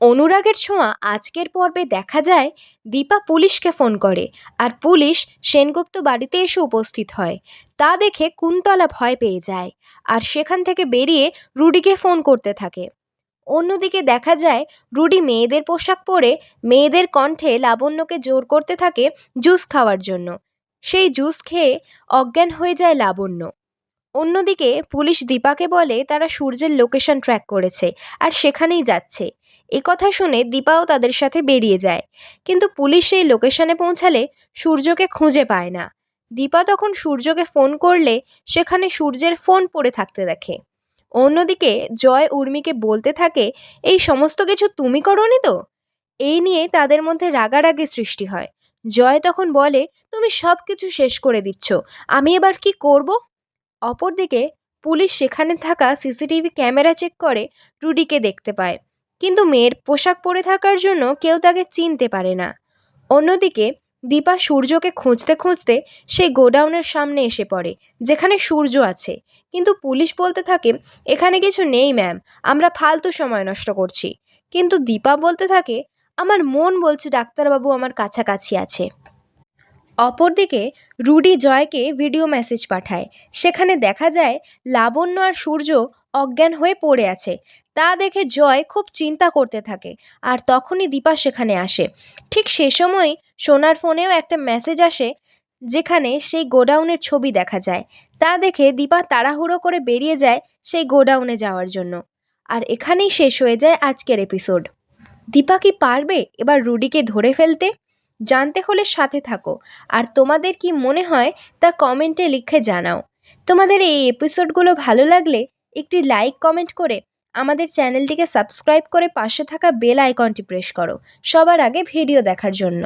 অনুরাগের ছোঁয়া আজকের পর্বে দেখা যায় দীপা পুলিশকে ফোন করে আর পুলিশ সেনগুপ্ত বাড়িতে এসে উপস্থিত হয়। তা দেখে কুন্তলা ভয় পেয়ে যায় আর সেখান থেকে বেরিয়ে রুডিকে ফোন করতে থাকে। অন্যদিকে দেখা যায় রুডি মেয়েদের পোশাক পরে মেয়েদের কণ্ঠে লাবণ্যকে জোর করতে থাকে জুস খাওয়ার জন্য। সেই জুস খেয়ে অজ্ঞান হয়ে যায় লাবণ্য। অন্যদিকে পুলিশ দীপাকে বলে তারা সূর্যের লোকেশন ট্র্যাক করেছে আর সেখানেই যাচ্ছে। এ কথা শুনে দীপাও তাদের সাথে বেরিয়ে যায়, কিন্তু পুলিশ সেই লোকেশনে পৌঁছালে সূর্যকে খুঁজে পায় না। দীপা তখন সূর্যকে ফোন করলে সেখানে সূর্যের ফোন পড়ে থাকতে দেখে। অন্যদিকে জয় উর্মিকে বলতে থাকে, এই সমস্ত কিছু তুমি করোনি তো? এই নিয়ে তাদের মধ্যে রাগারাগি সৃষ্টি হয়। জয় তখন বলে, তুমি সব কিছু শেষ করে দিচ্ছ, আমি এবার কি করব? অপরদিকে পুলিশ সেখানে থাকা সিসিটিভি ক্যামেরা চেক করে রুডিকে দেখতে পায়, কিন্তু মেয়ের পোশাক পরে থাকার জন্য কেউ তাকে চিনতে পারে না। অন্যদিকে দীপা সূর্যকে খুঁজতে খুঁজতে সেই গোডাউনের সামনে এসে পড়ে যেখানে সূর্য আছে, কিন্তু পুলিশ বলতে থাকে, এখানে কিছু নেই ম্যাম, আমরা ফালতু সময় নষ্ট করছি। কিন্তু দীপা বলতে থাকে, আমার মন বলছে ডাক্তারবাবু আমার কাছাকাছি আছে। অপরদিকে রুডি জয়কে ভিডিও মেসেজ পাঠায়। সেখানে দেখা যায় লাবণ্য আর সূর্য অজ্ঞান হয়ে পড়ে আছে। তা দেখে জয় খুব চিন্তা করতে থাকে আর তখনই দীপা সেখানে আসে। ঠিক সে সময় সোনার ফোনেও একটা মেসেজ আসে যেখানে সেই গোডাউনের ছবি দেখা যায়। তা দেখে দীপা তাড়াহুড়ো করে বেরিয়ে যায় সেই গোডাউনে যাওয়ার জন্য। আর এখানেই শেষ হয়ে যায় আজকের এপিসোড। দীপা কি পারবে এবার রুডিকে ধরে ফেলতে? জানতে হলে সাথে থাকো। আর তোমাদের কি মনে হয় তা কমেন্টে লিখে জানাও। তোমাদের এই এপিসোডগুলো ভালো লাগলে একটি লাইক কমেন্ট করে আমাদের চ্যানেলটিকে সাবস্ক্রাইব করে পাশে থাকা বেল আইকনটি প্রেস করো সবার আগে ভিডিও দেখার জন্য।